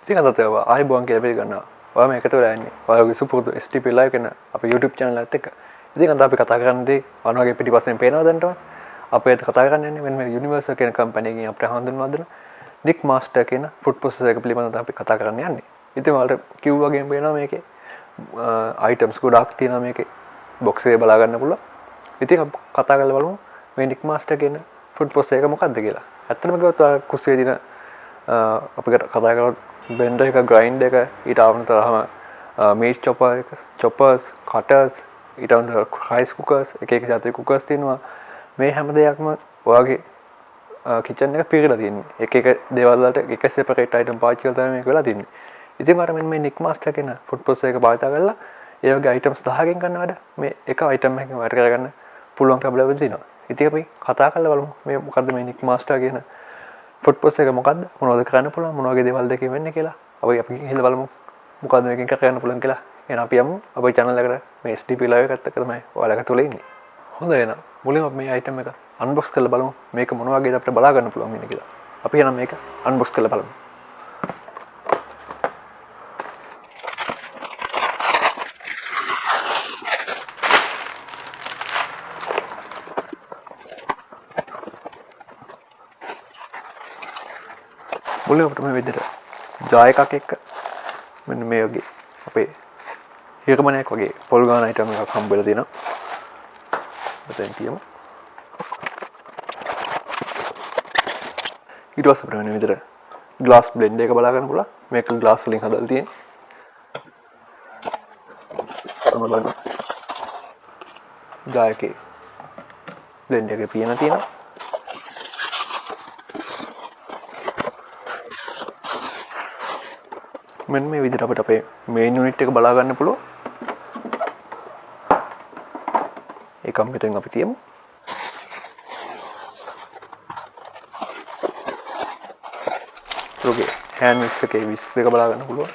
ඉතින් අදත් ඔයා ආයිබෝන් කියලා පිළිගන්නවා. ඔයා මේ එකතු වෙලා ඉන්නේ. ඔයාගේ සුපුරුදු SDP live කරන අපේ YouTube channel එකත් එක්ක. ඉතින් අද අපි කතා කරන්නේ අන වගේ පිටිපස්සෙන් පේනවා දැන්ටම. අපි අද කතා කරන්නේ මෙන්න මේ Universal කියන කම්පැනි එකකින් අපිට හඳුන්වා දෙන Nick Master කියන ෆුඩ් ප්‍රොසෙසර් එක පිළිබඳව අපි කතා කරන්න යන්නේ. ඉතින් ඔයාලට කිව්වා වගේම පේනවා මේකේ items ගොඩක් තියෙනවා මේකේ. box එකේ බලා ගන්න පුළුවන්. ඉතින් අපි කතා කරලා බලමු මේ Nick Master කියන ෆුඩ් ප්‍රොසෙසර් එක මොකක්ද කියලා. ඇත්තටම කිව්වොත් ඔයා කුස්සියේ දින අපිට කතා කරලා blender එක grinder එක ඊට අමතරව meat choppers cutters ඊට අමතරව rice cookers එක જાතිය cookers තියෙනවා මේ හැම දෙයක්ම ඔයාගේ kitchen එක පිරලා තියෙන්නේ එක දේවල් වලට එක separate item පාවිච්චි කරලා තමයි මේක වෙලා තියෙන්නේ ඉතින් මට මෙන්න මේ Nick Master කියන food processor එක භාවිත කරලා ඒ වගේ items 10කින් ගන්න වැඩ මේ එක item එකකින් වැඩ කරගන්න පුළුවන්කම ලැබෙලා තියෙනවා ඉතින් අපි කතා කරලා බලමු මේ මොකද්ද මේ Nick Master කියන ෆුඩ් ප්‍රොසෙසර් එක මොකද්ද මොනවද කරන්න පුළුවන් මොන වගේ දේවල් දෙකකින් වෙන්නේ කියලා අපි ගිහිල්ලා බලමු මොකද්ද මේකෙන් කරන්න පුළුවන් කියලා එහෙනම් අපි යමු අපේ channel එකට මේ SDP live එකත් එක්ක තමයි ඔයාලා එකතු වෙලා ඉන්නේ හොඳයි එහෙනම් මුලින්ම අපි මේ item එක unbox කරලා බලමු මේක මොන වගේද අපිට බලා ගන්න පුළුවන් වෙන්නේ කියලා අපි එහෙනම් මේක unbox කරලා බලමු මුලින්ම අපිට මේ විදිහට ජා එකක් එක්ක මෙන්න මේ වගේ අපේ හිරමණයක් වගේ පොල් ගාන item එකක් හම්බ වෙලා තියෙනවා. මෙතෙන් තියමු. ඊට පස්සේ අපිට මෙන්න විදිහට glass blender එක බලා ගන්න පුළුවන්. මේක glass වලින් හදලා තියෙන්නේ. බලන්න. ජා එකේ blender එකේ පියන තියෙනවා. මෙන්න මේ විදිහට අපිට අපේ main unit එක බලා ගන්න පුළුවන්. ඒක මෙතෙන් අපි තියමු. ඔගේ hand mix එකේ 22 බලා ගන්න පුළුවන්.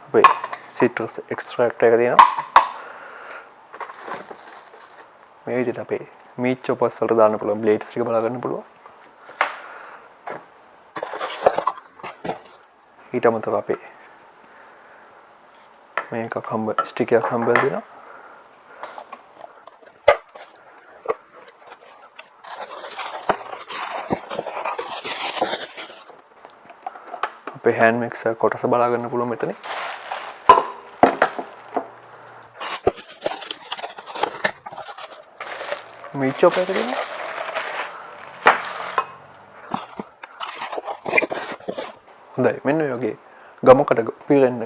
අපේ citrus extract එක තියෙනවා. මේ විදිහට අපේ meat choppers වලට දාන්න පුළුවන් blades ටික බලා ගන්න පුළුවන්. ඊට අමතරව අපේ මේක stick එකක් හම්බෙලා දෙනවා. අපේ hand mixer කොටස බලා ගන්න පුළුවන් මෙතන. meat chopper එක දෙන්න. හොඳයි මෙන්න මේ වගේ ගමකට පිරෙන්න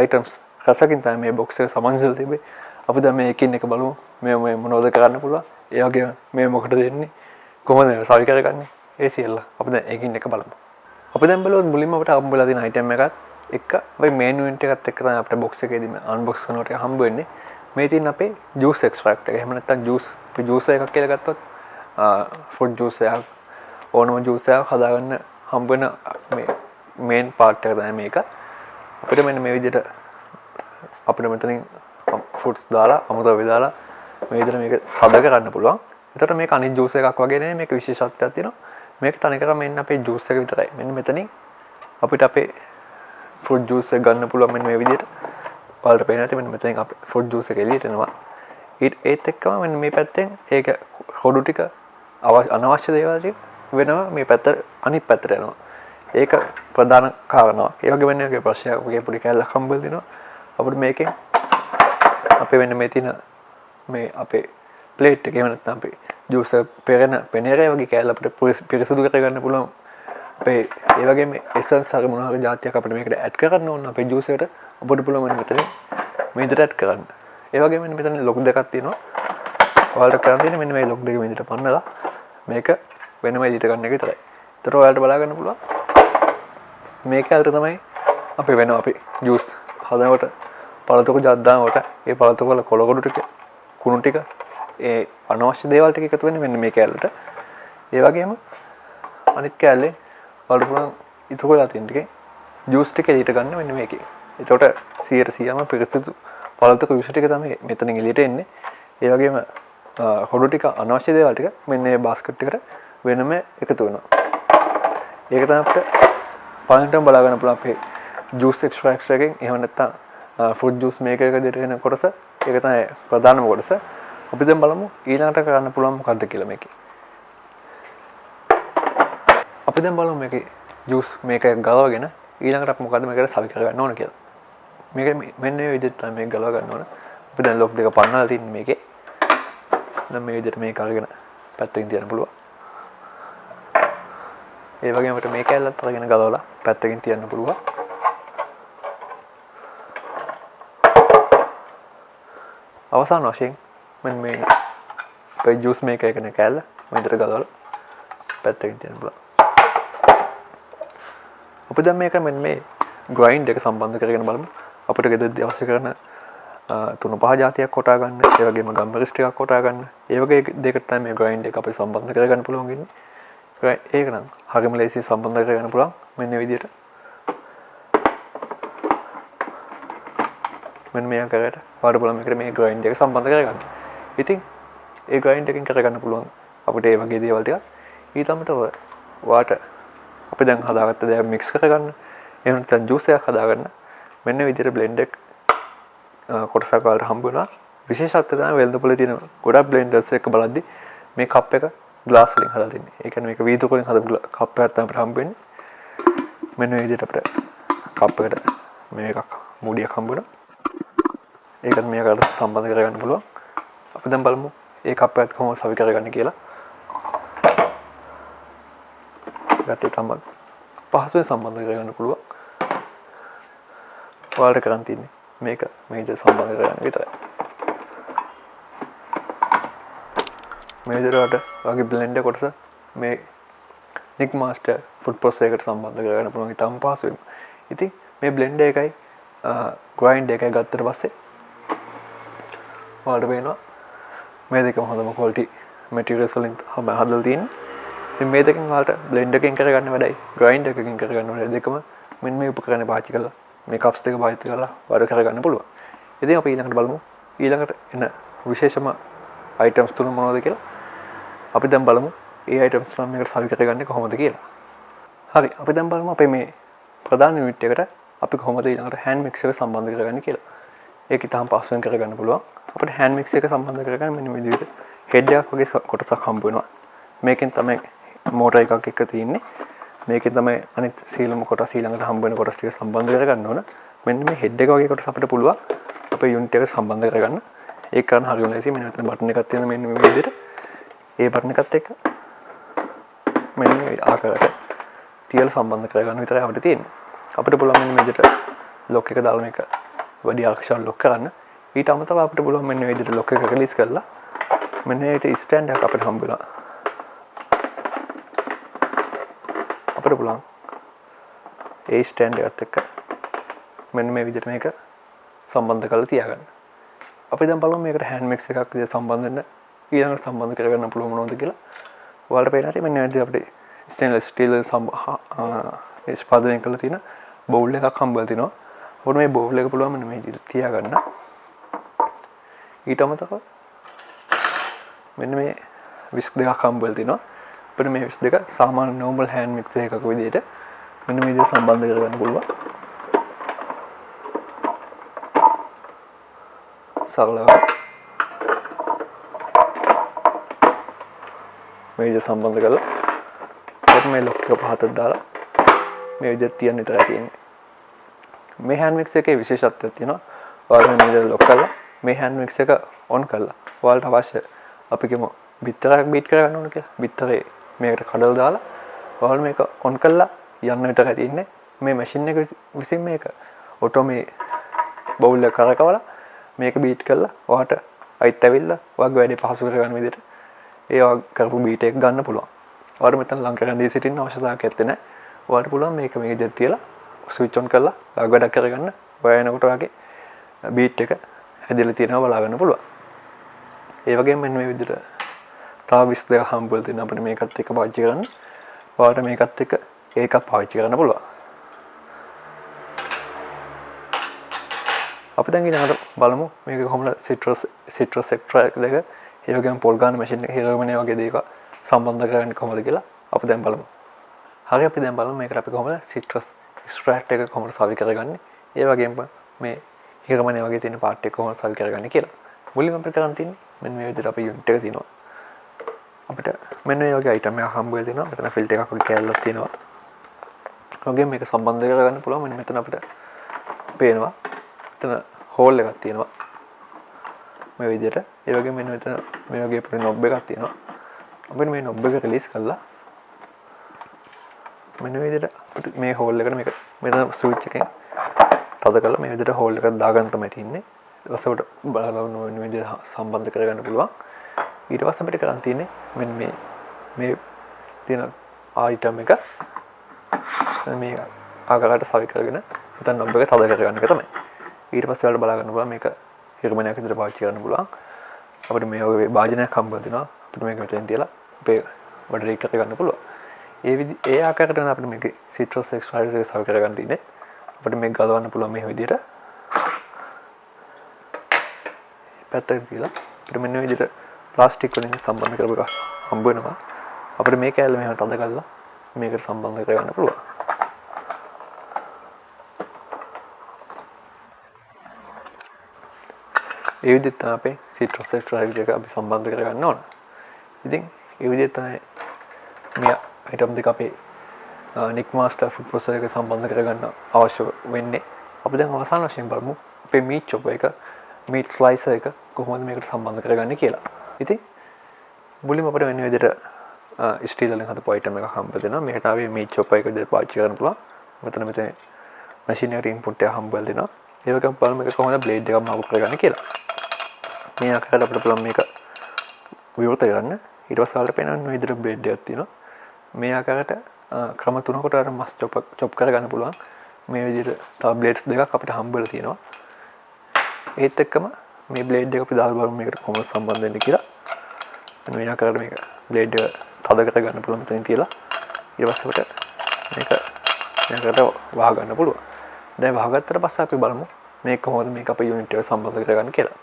items රසකින් තමයි මේ box එක සමන්සල් තිබේ. අපි දැන් මේ එකින් එක බලමු. මේ මොනවද කරන්න පුළුවන්. ඒ වගේම මේ මොකටද දෙන්නේ? කොහොමද සවි කරගන්නේ? ඒ සියල්ල අපි දැන් එකින් එක බලමු. අපි දැන් බලුවොත් මුලින්ම අපිට හම්බ වෙලා තියෙන item එකත් එක්ක අපි main unit එකත් එක්ක තමයි අපිට box එකේදී unbox කරනකොට හම්බ වෙන්නේ. මේ තියෙන අපේ juice extract එක. එහෙම නැත්නම් juice එකක් කියලා ගත්තොත් fruit juice එකක් ඕනම juice එකක් හදාගන්න හම්බ වෙන මේ main part එක තමයි මේක. අපිට මෙන්න මේ විදිහට අපිට මෙතනින් fruits දාලා අමුද්‍රව්‍ය දාලා මේ විදිහට මේක හද කරන්න පුළුවන්. එතකොට මේක අනිත් juice එකක් වගේ නෙමෙයි මේක විශේෂත්වයක් තියෙනවා. මේක තනිකරම මෙන්න අපේ juice එක විතරයි. මෙන්න මෙතනින් අපිට අපේ fruit juice එක ගන්න පුළුවන් මෙන්න මේ විදිහට. ඔයාලට පේනවා ඇති මෙන්න මෙතෙන් අපේ fruit juice එක එළියට එනවා. ඒත් එක්කම මෙන්න මේ පැත්තෙන් ඒක හොඩු ටික අනවශ්‍ය දේවල් ටික වෙනවා මේ පැත්ත අනිත් පැත්තට යනවා. ඒක ප්‍රධාන කාරණාවක්. ඒ වගේ වෙන්නේ ඔගේ ප්‍රශ්නයක් වගේ පොඩි කැලලක් හම්බෙලා දෙනවා. අපිට මේකෙන් අපේ වෙන්න මේ තියෙන මේ අපේ plate එකේ නැත්නම් අපේ juice පෙනේරේ වගේ කැලල අපිට පිරිසිදු කරගන්න පුළුවන්. අපේ ඒ වගේම essence හරි මොනවා හරි જાතියක් අපිට මේකට add කරන්න ඕන අපේ juice එකට අපිට පුළුවන් මෙතන මේ විදිහට add කරන්න. ඒ වගේම මෙතන ලොක් දෙකක් තියෙනවා. ඔයාලට කරන්න තියෙන්නේ මෙන්න මේ ලොක් දෙක විදිහට පන්නලා මේක වෙනම විදිහට ගන්න එක විතරයි. ඒතර ඔයාලට බලා ගන්න පුළුවන්. මේක ඇල්ට තමයි අපි වෙනවා අපි juice හදනකොට පළතුරු ජත් දානකොට ඒ පළතුරු වල කොළ කොටු ටික කුණු ටික ඒ අනවශ්‍ය දේවල් ටික එකතු වෙන්නේ මෙන්න මේ කැලලට. ඒ වගේම අනිත් කැලේ වලට පුළුවන් ඉතුරු වෙලා තියෙන ටිකේ juice ටික එළියට ගන්න මෙන්න මේකේ. එතකොට 100%ම පිරිසිදු පළතුරු juice ටික තමයි මෙතනින් එළියට එන්නේ. ඒ වගේම හොඩු ටික අනවශ්‍ය දේවල් ටික මෙන්න මේ බාස්කට් එකට වෙනම එකතු වෙනවා. ඒක තමයි අපිට පළවෙනිටම බලා ගන්න පුළුවන් අපේ ජූස් එක්ස්ට්‍රැක්ටර් එකෙන්. එහෙම නැත්නම් ෆෘට් ජූස් මේකර් එක දෙට වෙන කොටස. ඒක තමයි ප්‍රධානම කොටස. අපි දැන් බලමු ඊළඟට කරන්න පුළුවන් මොකද්ද කියලා මේකේ. අපි දැන් බලමු මේකේ ජූස් මේක ගලවගෙන ඊළඟට අපි මොකද්ද මේකට සවි කරගන්න ඕන කියලා. මේක මෙන්න මේ විදිහට තමයි මේක ගලව ගන්න ඕන. අපි දැන් ලොක් දෙක පන්නලා තින්නේ මේකේ. දැන් මේ විදිහට මේක අරගෙන පැත්තකින් තියන්න පුළුවන්. ඒ වගේම අපිට මේක ඇල්ලත් අරගෙන ගලවලා පැත්තකින් තියන්න පුළුවන්. අවසාන වශයෙන් මෙන්න මේ අපේ ජූස් මේකර් එකේ කෑල්ල මෙතන ගලවලා පැත්තකින් තියන්න පුළුවන්. අපි දැන් මේක මෙන්න මේ ග්‍රයින්ඩ් එක සම්බන්ධ කරගෙන බලමු. අපිට ගෙදරදී අවශ්‍ය කරන 3-5 જાතියක් කොටා ගන්න, ඒ වගේම ගම්බරිස් ටිකක් කොටා ගන්න. ඒ වගේ දෙයකට තමයි මේ ග්‍රයින්ඩ් එක අපි සම්බන්ධ කරගන්න පුළුවන් ඉන්නේ. ඒක නම් හරියම ලේසියෙන් සම්බන්ධ කරගන්න පුළුවන් මෙන්න මේ විදිහට. මෙන්න මේ ආකාරයට වාඩ බලමු මේකට මේ ග්‍රයින්ඩ් එක සම්බන්ධ කරගන්න. ඉතින් ඒ ග්‍රයින්ඩ් එකෙන් කරගන්න පුළුවන් අපිට ඒ වගේ දේවල් ටික. ඊට අමතරව වාට අපි දැන් හදාගත්ත දේ මික්ස් කරගන්න. එහෙම නැත්නම් ජූස් එකක් හදාගන්න. මෙන්න මේ විදිහට බ්ලෙන්ඩ් එක කොටසක් වලට හම්බ වෙනවා. විශේෂත්වය තමයි වෙළඳපොලේ තියෙන ගොඩක් බ්ලෙන්ඩර්ස් එක බලද්දි මේ කප් එක ග්ලාස් වලින් හදලා තින්නේ. ඒ කියන්නේ මේක වීදුරු වලින් හදපු කප් එකක් තමයි අපිට හම්බ වෙන්නේ. මෙන්න මේ විදිහට අපිට කප් එකට මේකක් මූඩියක් හම්බ වෙනවා. ඒකත් මේකට සම්බන්ධ කරගන්න පුළුවන්. අපි දැන් බලමු ඒ කප් එකත් කොහොමද සවි කරගන්නේ කියලා. ඒකත් තමයි පහසුවෙන් සම්බන්ධ කරගන්න පුළුවන්. ඔයාලට කරන් තියන්නේ මේක මේ විදිහට සම්බන්ධ කරගන්න විතරයි. මේ විදිහට වගේ බ්ලෙන්ඩර් කොටස මේ නික් මාස්ටර් ෆුඩ් ප්‍රොසෙසර් එකට සම්බන්ධ කරගන්න පුළුවන් ඉතාම පහසුවෙන්. ඉතින් මේ බ්ලෙන්ඩර් එකයි ග්‍රයින්ඩ් එකයි ගත්තට පස්සේ ඔයාලට පේනවා මේ දෙකම හොඳම ක්වොලිටි මැටීරියල්ස් වලින් හදලා තියෙන්නේ. ඉතින් මේ දෙකෙන් ඔයාලට බ්ලෙන්ඩර් එකකින් කරගන්න වැඩයි ග්‍රයින්ඩර් එකකින් කරගන්න වැඩයි දෙකම මෙන්න මේ උපකරණ පාවිච්චි කරලා මේ කප්ස් දෙක පාවිච්චි කරලා වැඩ කරගන්න පුළුවන්. ඉතින් අපි ඊළඟට බලමු ඊළඟට එන විශේෂම අයිටම්ස් තුන මොනවද කියලා. අපි දැන් බලමු ඒ අයිටම්ස් තුන මේකට සවි කරගන්නේ කොහොමද කියලා. හරි අපි දැන් බලමු අපේ මේ ප්‍රධාන යුනිට් එකට අපි කොහොමද ඊළඟට හෑන්ඩ් මික්සර් එක සම්බන්ධ කරගන්නේ කියලා. ඒක ඉතාලම පහසුවෙන් කරගන්න පුළුවන්. අපිට හෑන්ඩ් මික්සර් එක සම්බන්ධ කරගන්න මෙන්න මේ විදිහට හෙඩ් එකක් වගේ කොටසක් හම්බ වෙනවා. මේකෙන් තමයි මෝටර් එකක් එක්ක තියෙන්නේ. මේකෙන් තමයි අනිත් සීලම කොටස් ඊළඟට හම්බ වෙන කොටස් ටික සම්බන්ධ කරගන්න ඕන. මෙන්න මේ හෙඩ් එක වගේ කොටස් අපිට පුළුවන් අපේ යුනිට් එක සම්බන්ධ කරගන්න. ඒක කරන්න හරියම ලේසියි. මෙන්න මෙතන බටන් එකක් තියෙනවා මෙන්න මේ විදිහට. ඒ බටන් එකත් එක්ක මෙන්න මේ ආකාරයට තියලා සම්බන්ධ කරගන්න විතරයි අපිට තියෙන්නේ. අපිට පුළුවන් මෙන්න මේ විදිහට ලොක් එක දාලා මේක වැඩි ආකාරයට ලොක් කරන්න. ඊට අමතරව අපිට පුළුවන් මෙන්න මේ විදිහට ලොක් එක රිලීස් කරලා මෙන්න මේ ස්ටෑන්ඩ් එකක් අපිට හම්බ වෙනවා. අපිට පුළුවන් ඒ ස්ටෑන්ඩ් එකත් එක්ක මෙන්න මේ විදිහට මේක සම්බන්ධ කරලා තියාගන්න. අපි දැන් බලමු මේකට හෑන්ඩ් මික්ස් එකක් විදිහට සම්බන්ධ වෙන්න ඊළඟට සම්බන්ධ කරගන්න පුළුවන් මොනවද කියලා. ඔයාලට පේන හැටි මෙන්න මේ විදිහට අපිට ස්ටේන්ලස් ස්ටීල් ස්පාදනය කරලා තියෙන බවුල් එකක් හම්බ තිනවා. අපිට මේ බවුල් එක පුළුවන් මෙන්න මේ විදිහට තියාගන්න. ඊට අමතරව මෙන්න මේ විස්ක් දෙකක් හම්බ තිනවා. අපිට මේ විස්ක් දෙක සාමාන්‍ය normal hand mixer එකක විදිහට මෙන්න මේ විදිහට සම්බන්ධ කරගන්න පුළුවන්. සරලව මේ විදිහට සම්බන්ධ කරලා අපිට මේ ලොක් එක පහතට දාලා මේ විදිහට තියන්න විතරයි තියෙන්නේ. මේ hand mixer එකේ විශේෂත්වයක් තියෙනවා. ඔයාලා මේ විදිහට ලොක් කරලා මේ hand mixer එක on කරලා ඔයාලට අවශ්‍ය අපි කියමු බිත්තරයක් බීට් කරගන්න ඕන කියලා. බිත්තරේ මේකට කඩලා දාලා ඔයාලා මේක on කරලා යන්න විතරයි තියෙන්නේ. මේ මැෂින් එක විසින් මේක ඔටෝ මේ බවුල් එක කරකවලා මේක බීට් කරලා ඔයාට අයිත් ඇවිල්ලා ඔයාගේ වැඩේ පහසු කරගන්න විදිහට ඒ කරපු බීට් එක ගන්න පුළුවන්. ඔයාලට මෙතන ලං කරන් දී සිටින්න අවශ්‍යතාවයක් නැත්තේ නෑ. ඔයාලට පුළුවන් මේක මේ විදිහට තියලා ස්විච් on කරලා ඔයාගේ වැඩක් කරගන්න. ඔයා එනකොට ඔයාගේ බීට් එක හැදෙලා තියෙනවා බලා ගන්න පුළුවන්. ඒ වගේම මෙන්න මේ විදිහට තව 22 හම්බුල් තියෙන අපිට මේකත් එක්ක පාවිච්චි කරන්න. ඔයාලට මේකත් එක්ක ඒකත් පාවිච්චි කරන්න පුළුවන්. අපි දැන් ඊළඟට බලමු මේක කොහොමද සිට්‍රස් එක්ස්ට්‍රැක්ට් එක ඒ වගේම පොල් ගන්න මැෂින් එක හිරවන්නේ වගේ දේක සම්බන්ධ කරගන්නේ කොහොමද කියලා අපි දැන් බලමු. හරි අපි දැන් බලමු මේකට අපි කොහොමද සිට්‍රස් එක්ස්ට්‍රැක්ට් එක කොහොමද සවි කරගන්නේ. ඒ වගේම මේ හිරවන්නේ වගේ තියෙන පාර්ට් එක කොහොමද සවි කරගන්නේ කියලා. මුලින්ම අපිට කරන් තියෙන්නේ මෙන්න මේ විදිහට අපේ යුනිට් එක තියෙනවා. අපිට මෙන්න මේ වගේ අයිටම් එකක් හම්බ වෙලා තියෙනවා. මෙතන ෆිල්ටර් එකක් වගේ කැලලක් තියෙනවා. ඔගේ මේක සම්බන්ධ කරගන්න පුළුවන්. මෙන්න මෙතන අපිට පේනවා. මෙතන හෝල් එකක් තියෙනවා. මේ විදිහට. ඒ වගේම මෙන්න මෙතන මේ වගේ පොඩි නොබ් එකක් තියෙනවා. අපිට මේ නොබ් එක රිලීස් කරලා මෙන්න මේ විදිහට අපිට මේ හෝල් එකට මේක මෙතන ස්විච් එකෙන් තද කරලා මේ විදිහට හෝල් එකක් දාගන්න තමයි තියෙන්නේ. ඊට පස්සේ උඩ බලන්න මේ විදිහට සම්බන්ධ කරගන්න පුළුවන්. ඊට පස්සේ අපිට කරන් තියෙන්නේ මෙන්න මේ තියෙන ආයිටම් එක මේ ආකාරයට සවි කරගෙන මෙතන නොබ් එක තද කරගන්න එක තමයි. ඊට පස්සේ ඔයාලට බලා ගන්න පුළුවන් මේක හිරමනයක් විදිහට පාවිච්චි කරන්න පුළුවන්. අපිට මේ වගේ භාජනයක් හම්බ වෙනවා. අපිට මේක මෙතෙන් තියලා අපේ වඩ රීක් කර ගන්න පුළුවන්. ඒ ආකාරයට තමයි අපිට මේකේ සිට්‍රස් එක්ස්ට්‍රැක්ට් එක සවි කරගන්න තියෙන්නේ. අපිට මේක ගලවන්න පුළුවන් මේ විදිහට. පැත්තකට තියලා අපිට මෙන්න මේ විදිහට ප්ලාස්ටික් වලින් සම්බන්ධ කරපු එක හම්බ වෙනවා. අපිට මේ කෑල්ල මෙහෙම තද කරලා මේකට සම්බන්ධ කරගන්න පුළුවන්. ඒ විදිහට තමයි අපේ සිට්‍රස් එක්ස්ට්‍රැක්ට් එක අපි සම්බන්ධ කරගන්න ඕන. ඉතින් ඒ විදිහට තමයි මේ අයිටම් දෙක අපේ නික් මාස්ටර් ෆුඩ් ප්‍රොසෙසර් එක සම්බන්ධ කරගන්න අවශ්‍ය වෙන්නේ. අපි දැන් අවසාන වශයෙන් බලමු අපේ මීට් චොපර් එක මීට් ස්ලයිසර් එක කොහොමද මේකට සම්බන්ධ කරගන්නේ කියලා. ඉතින් මුලින්ම අපිට වෙන විදිහට ස්ටීල් වලින් හදපු අයිටම් එකක් හම්බ වෙනවා. මේකට ආවේ මීට් චොපර් එක විදිහට පාවිච්චි කරන්න පුළුවන්. මෙතන මැෂින් එකට ඉන්පුට් එක හම්බ වෙලා දෙනවා. ඒ වගේම බලමු මේක කොහොමද බ්ලේඩ් එකක් මාරු කරගන්නේ කියලා. මේ ආකාරයට අපිට පුළුවන් මේක විවෘත කරන්න. ඊට පස්සේ ඔයාලට පේනවා මේ විදිහට බ්ලේඩ් එකක් තියෙනවා. මේ ආකාරයට ක්‍රම තුනකට අර මස් චොප් කරගන්න පුළුවන්. මේ විදිහට තව බ්ලේඩ්ස් දෙකක් අපිට හම්බ වෙලා තියෙනවා. ඒත් එක්කම මේ බ්ලේඩ් එක අපි දාලා බලමු මේකට කොහොමද සම්බන්ධ වෙන්නේ කියලා. මේ ආකාරයට මේක බ්ලේඩ් එක තද කරගන්න පුළුවන් මෙතනින් තියලා. ඊට පස්සේ අපිට මේක මේකට වහ ගන්න පුළුවන්. දැන් වහගත්තට පස්සේ අපි බලමු මේක කොහොමද මේක අපේ යුනිට් එකට සම්බන්ධ කරගන්න කියලා.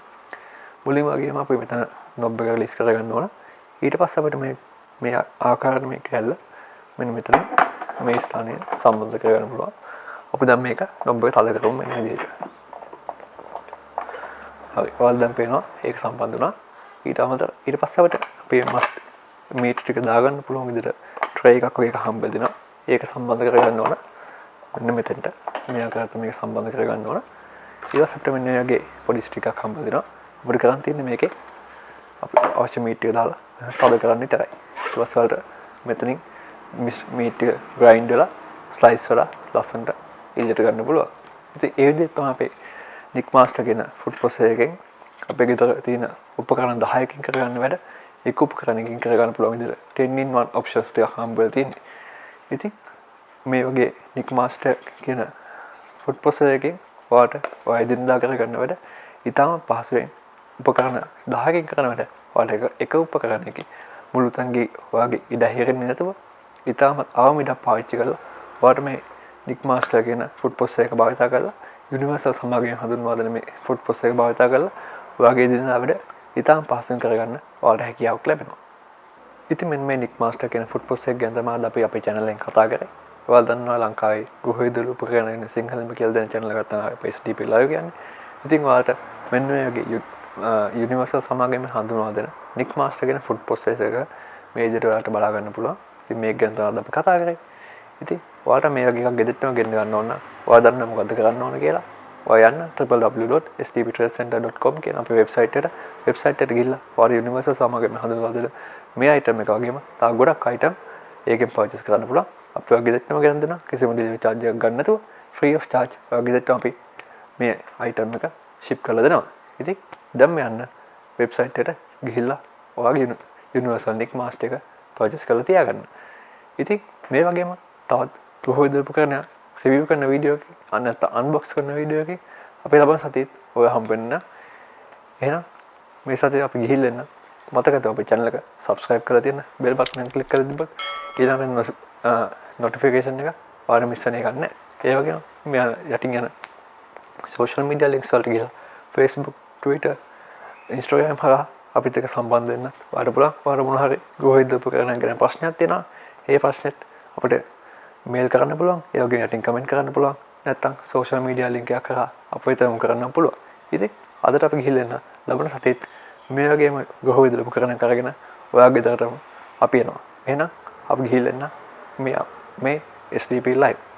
මුලින්ම වගේම අපි මෙතන නොබ් එක රිලීස් කරගන්න ඕන. ඊට පස්සේ අපිට මේ ආකාරයට මේක ඇල්ල මෙන්න මෙතන මේ ස්ථානයේ සම්බන්ධ කරගන්න පුළුවන්. අපි දැන් මේක නොබ් එක තද කරමු මෙන්න විදිහට. හරි. ඔයාලා දැන් පේනවා ඒක සම්බන්ධ වුණා. ඊට පස්සේ අපිට අපේ මීට් ටික දාගන්න පුළුවන් විදිහට ට්‍රේ එකක් වගේ එකක් හම්බ වෙනවා. ඒක සම්බන්ධ කරගන්න ඕන. මෙන්න මෙතෙන්ට මේ ආකාරයට මේක සම්බන්ධ කරගන්න ඕන. ඊට පස්සේ අපිට මෙන්න මේ වගේ පොඩි ස්ටිකක් හම්බ වෙනවා. අපිට කරන් තියෙන්නේ මේකේ අපි අවශ්‍ය මීට් ටික දාලා තද කරන්න විතරයි. ඊට පස්සේ වලට මෙතනින් මීට් ටික ග්‍රයින්ඩ් වෙලා ස්ලයිස් වෙලා ලස්සනට ඉල්ලට ගන්න පුළුවන්. ඉතින් ඒ විදිහට තමයි අපේ නික් මාස්ටර් කියන ෆුඩ් ප්‍රොසෙසර් එකෙන් අපේ ගෙදර තියෙන උපකරණ 10කින් කරගන්න වැඩ එක උපකරණයකින් කරගන්න පුළුවන් විදිහට 10-in-1 options ටික හම්බ වෙලා තියෙන්නේ. ඉතින් මේ වගේ නික් මාස්ටර් කියන ෆුඩ් ප්‍රොසෙසර් එකෙන් ඔයාලට දිනදා කරගන්න වැඩ ඉතාම පහසුවෙන් උපකරණ 10කින් කරන වැඩ ඔයාලට එක උපකරණයකින් මුළු තංගේ ඔයාගේ ඉඩ හැරෙන්නේ නැතුව ඉතාමත් අවම ඉඩක් පාවිච්චි කරලා ඔයාලට මේ නික් මාස්ටර් කියන ෆුඩ් ප්‍රොසෙසර් එක භාවිත කරලා යුනිවර්සල් සමාගයෙන් හඳුන්වා දෙන මේ ෆුඩ් ප්‍රොසෙසර් එක භාවිත කරලා ඔයාගේ දිනදා වැඩ ඉතාම පහසුවෙන් කරගන්න ඔයාලට හැකියාවක් ලැබෙනවා. ඉතින් මෙන්න මේ නික් මාස්ටර් කියන ෆුඩ් ප්‍රොසෙසර් එක ගැන තමයි අද අපි අපේ channel එකෙන් කතා කරේ. ඔයාලා දන්නවා ලංකාවේ ගෘහ විදුලි උපකරණ ගැන සිංහලෙන්ම කියලා දෙන channel එකක් තමයි අපේ SDP live කියන්නේ. ඉතින් ඔයාලට මෙන්න මේ වගේ යුනිවර්සල් සමාගයෙන් හඳුන්වා දෙන නික් මාස්ටර් කියන ෆුඩ් ප්‍රොසෙසර් එක මේ විදිහට ඔයාලට බලා ගන්න පුළුවන්. ඉතින් මේක ගැන තමයි අපි කතා කරේ. ඉතින් ඔයාලට මේ වගේ එකක් ගෙදරටම ගෙන්න ගන්න ඕන නම් ඔයා දන්න මොකද්ද කරන්න ඕන කියලා ඔයා යන්න www.sdptradecenter.com කියන අපේ වෙබ්සයිට් එකට ගිහිල්ලා ඔයාලා යුනිවර්සල් සමාගයෙන් හඳුන්වා දෙන මේ අයිටම් එක වගේම තව ගොඩක් අයිටම් ඒකෙන් පර්චේස් කරන්න පුළුවන්. අපි ඔයා ගෙදරටම ගෙනත් දෙනවා. කිසිම ඩෙලිවරි charge එකක් ගන්න නැතුව free of charge ඔයා ගෙදරටම අපි මේ අයිටම් එක ship කරලා දෙනවා. ඉතින් දැන් මේ යන්න වෙබ්සයිට් එකට ගිහිල්ලා ඔයාගේ යුනිවර්සල් නික් මාස්ටර් එක පර්චේස් කරලා තියාගන්න. ඉතින් මේ වගේම තවත් ගෘහ විදුලි උපකරණ රිවිව් කරන වීඩියෝ එකක් නැත්නම් අන්බොක්ස් කරන වීඩියෝ එකක් අපි ලබන සතියේත් ඔය හම්බ වෙන්න. එහෙනම් මේ සතියේ අපි ගිහිල්ලා එන්න. මතකද අපේ channel එක subscribe කරලා තියෙන bell button එක click කරලා තිබ්බොත් ඊළඟ notification එක ඔයාලා miss වෙන එකක් නැහැ. ඒ වගේම මේ යටින් යන social media links වලට ගිහලා Facebook, Twitter, Instagram හරහා අපිත් එක්ක සම්බන්ධ වෙන්න ඔයාලට පුළුවන්. ඔයාලට මොන හරි ගෘහ විදුලි උපකරණ ගැන ප්‍රශ්නයක් තියෙනවා. ඒ ප්‍රශ්නෙත් අපිට මේල් කරන්න පුළුවන්. ඒ වගේම යටින් කමෙන්ට් කරන්න පුළුවන්. නැත්නම් සෝෂල් මීඩියා ලින්ක් එකක් කරා අපිට යොමු කරන්න පුළුවන්. ඉතින් අදට අපි ගිහිල්ලා එන්න ලබන සතියේත් මේ වගේම ගෘහ විදුලි උපකරණ කරගෙන ඔයාගේ ගෙදරටම අපි එනවා. එහෙනම් අපි ගිහිල්ලා එන්න මේ SDP live